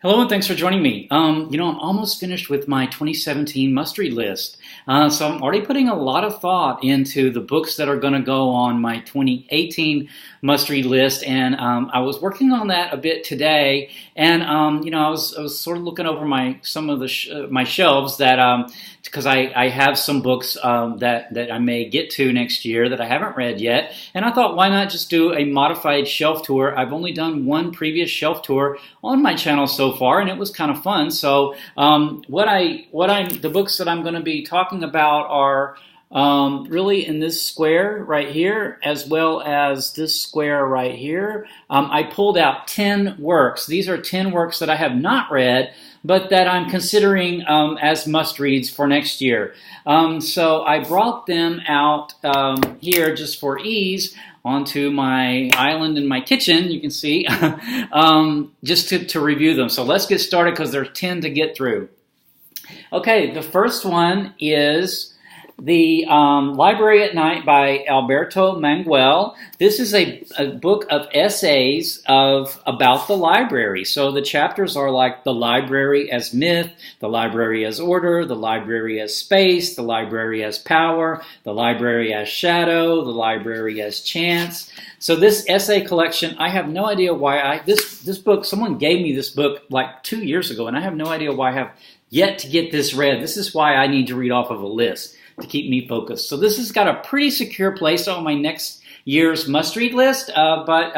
Hello and thanks for joining me. I'm almost finished with my 2017 must-read list. So I'm already putting a lot of thought into the books that are going to go on my 2018 must-read list, and I was working on that a bit today. And I was sort of looking over some of my shelves that because I have some books that I may get to next year that I haven't read yet, and I thought, why not just do a modified shelf tour? I've only done one previous shelf tour on my channel so far, and it was kind of fun. So the books that I'm going to be talking about are really in this square right here, as well as this square right here. I pulled out 10 works. These are 10 works that I have not read, but that I'm considering as must-reads for next year. So I brought them out here just for ease onto my island in my kitchen, you can see, just to review them. So let's get started because there's 10 to get through. Okay, the first one is The Library at Night by Alberto Manguel. This is a book of essays about the library. So the chapters are like the library as myth, the library as order, the library as space, the library as power, the library as shadow, the library as chance. So this essay collection, I have no idea why this book, someone gave me this book like 2 years ago, and I have no idea why I have yet to get this read. This is why I need to read off of a list to keep me focused. So this has got a pretty secure place on my next year's must-read list, but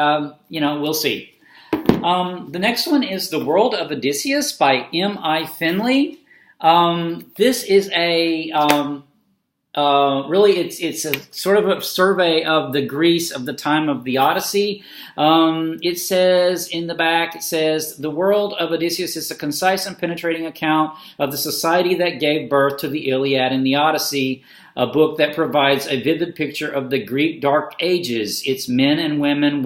we'll see. The next one is The World of Odysseus by M.I. Finley. This is really, it's a sort of a survey of the Greece of the time of the Odyssey. It says in the back, The World of Odysseus is a concise and penetrating account of the society that gave birth to the Iliad and the Odyssey, a book that provides a vivid picture of the Greek Dark Ages, its men and women,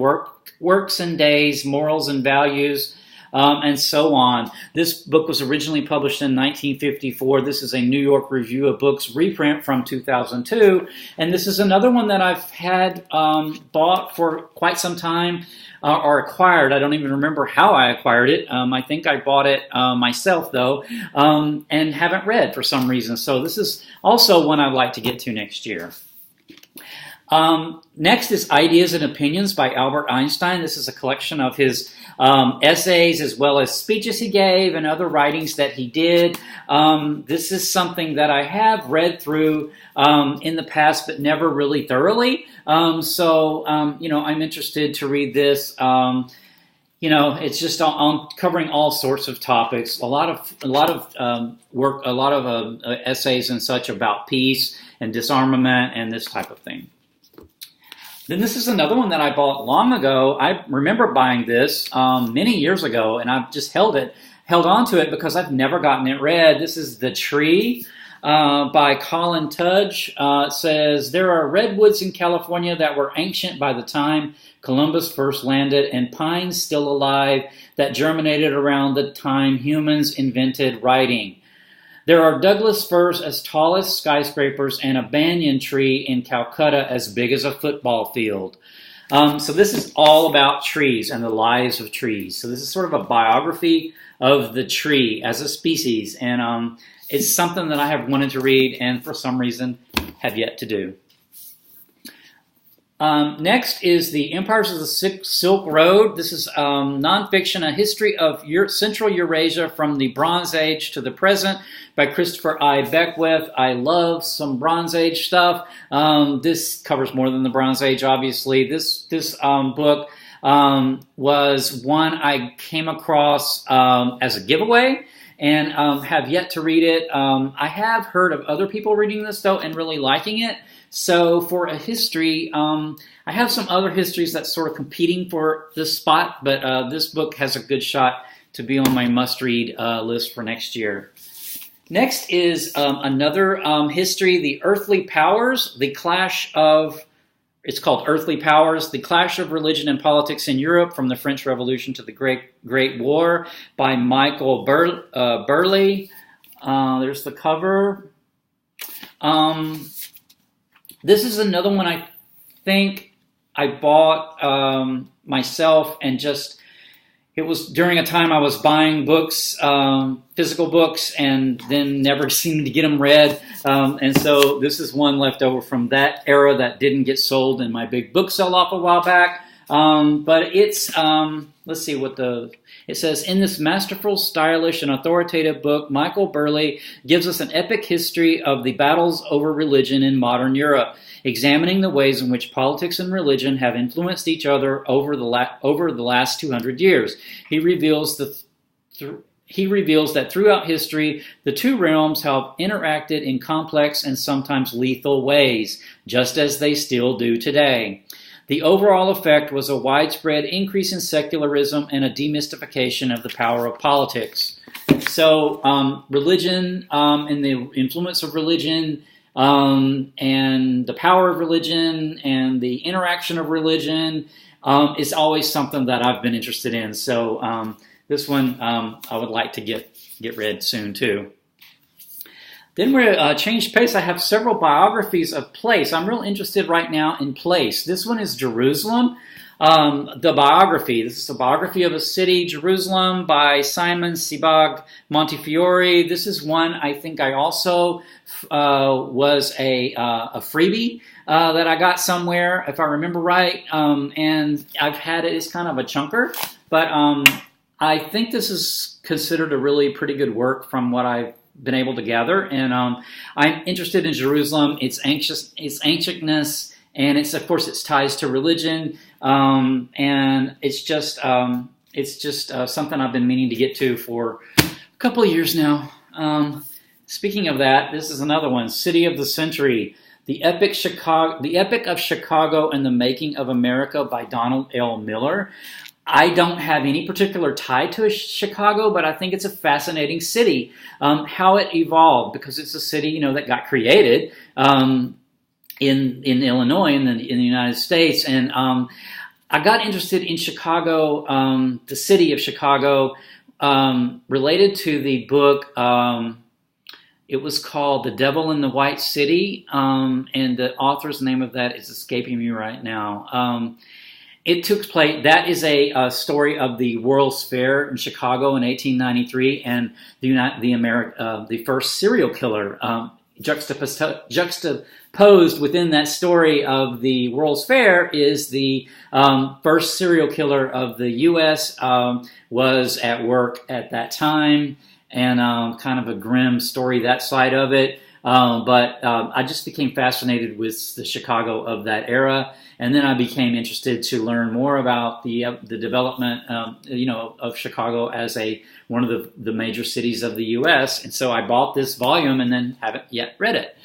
works and days, morals and values, and so on. This book was originally published in 1954. This is a New York Review of Books reprint from 2002. And this is another one that I've had bought for quite some time, or acquired. I don't even remember how I acquired it. I think I bought it myself, though, and haven't read for some reason. So this is also one I'd like to get to next year. Next is Ideas and Opinions by Albert Einstein. This is a collection of his essays as well as speeches he gave and other writings that he did. This is something that I have read through in the past, but never really thoroughly. I'm interested to read this. It's just on covering all sorts of topics. A lot of work, a lot of essays and such about peace and disarmament and this type of thing. Then this is another one that I bought long ago. I remember buying this many years ago, and I've just held on to it because I've never gotten it read. This is The Tree by Colin Tudge. It says, there are redwoods in California that were ancient by the time Columbus first landed, and pines still alive that germinated around the time humans invented writing. There are Douglas firs as tall as skyscrapers and a banyan tree in Calcutta as big as a football field. So this is all about trees and the lives of trees. So this is sort of a biography of the tree as a species. And it's something that I have wanted to read and for some reason have yet to do. Next is The Empires of the Silk Road. This is nonfiction, a history of Central Eurasia from the Bronze Age to the present by Christopher I. Beckwith. I love some Bronze Age stuff. This covers more than the Bronze Age, obviously. This book was one I came across as a giveaway and have yet to read it. I have heard of other people reading this, though, and really liking it. So for a history, I have some other histories that's sort of competing for this spot, but this book has a good shot to be on my must-read list for next year. Next is another history, The Earthly Powers, it's called Earthly Powers, The Clash of Religion and Politics in Europe from the French Revolution to the Great War by Michael Burleigh. There's the cover. This is another one I think I bought myself and just it was during a time I was buying books, physical books, and then never seemed to get them read. And so this is one left over from that era that didn't get sold in my big book sell-off a while back. But it's, let's see what it says. In this masterful, stylish, and authoritative book, Michael Burleigh gives us an epic history of the battles over religion in modern Europe, examining the ways in which politics and religion have influenced each other over the last 200 years. He reveals that throughout history, the two realms have interacted in complex and sometimes lethal ways, just as they still do today. The overall effect was a widespread increase in secularism and a demystification of the power of politics. So, religion and the influence of religion and the power of religion and the interaction of religion is always something that I've been interested in. So this one I would like to get read soon too. Then we're changed pace. I have several biographies of place. I'm real interested right now in place. This one is Jerusalem. The biography. This is a biography of a city, Jerusalem, by Simon Sebag Montefiore. This is one I think I also was a freebie that I got somewhere, if I remember right. And I've had it as kind of a chunker. But I think this is considered a really pretty good work from what I've been able to gather. And I'm interested in Jerusalem, its ancientness, and of course its ties to religion. And it's just something I've been meaning to get to for a couple of years now. Speaking of that, this is another one, City of the Century, the Epic of Chicago and the Making of America by Donald L. Miller. I don't have any particular tie to Chicago, but I think it's a fascinating city. How it evolved, because it's a city, that got created in Illinois, in the United States, and I got interested in Chicago, the city of Chicago, related to the book. It was called The Devil in the White City, and the author's name of that is escaping me right now. It took place. That is a story of the World's Fair in Chicago in 1893, and the first serial killer. Juxtaposed within that story of the World's Fair is the first serial killer of the U.S. Was at work at that time, and kind of a grim story, that side of it. But I just became fascinated with the Chicago of that era, and then I became interested to learn more about the development, of Chicago as one of the major cities of the U.S. And so I bought this volume and then haven't yet read it.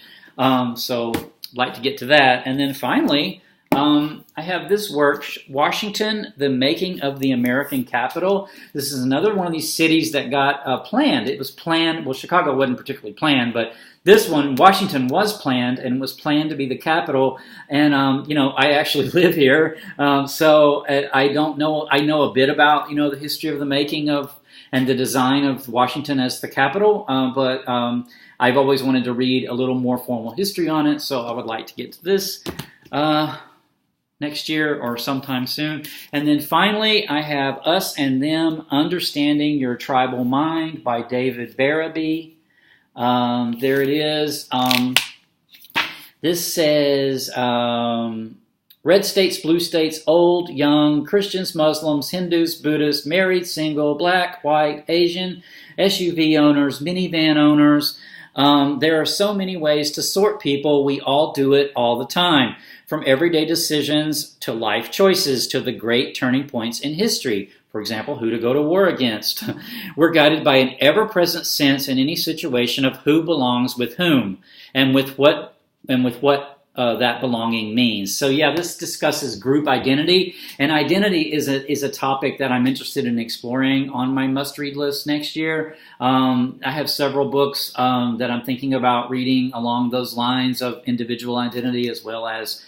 So I'd like to get to that. And then finally, I have this work, Washington, The Making of the American Capital. This is another one of these cities that got planned. It was planned. Well, Chicago wasn't particularly planned, but this one, Washington, was planned and was planned to be the capital. And, I actually live here. So I don't know. I know a bit about, the history of the making of and the design of Washington as the capital. But I've always wanted to read a little more formal history on it. So I would like to get to this next year or sometime soon. And then finally, I have Us and Them, Understanding Your Tribal Mind by David Berreby. There it is. This says, red states, blue states, old, young, Christians, Muslims, Hindus, Buddhists, married, single, black, white, Asian, SUV owners, minivan owners. There are so many ways to sort people. We all do it all the time. From everyday decisions to life choices to the great turning points in history. For example, who to go to war against. We're guided by an ever-present sense in any situation of who belongs with whom and with what that belonging means. So yeah, this discusses group identity, and identity is a topic that I'm interested in exploring on my must-read list next year. I have several books that I'm thinking about reading along those lines of individual identity, as well as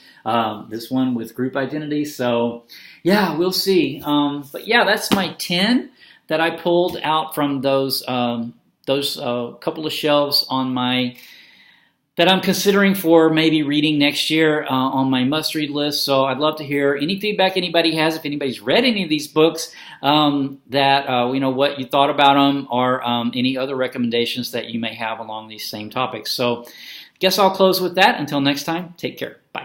this one with group identity. So yeah, we'll see. But yeah, that's my 10 that I pulled out from those couple of shelves on my that I'm considering for maybe reading next year on my must-read list. So I'd love to hear any feedback anybody has. If anybody's read any of these books, what you thought about them, or any other recommendations that you may have along these same topics. So I guess I'll close with that. Until next time, take care. Bye.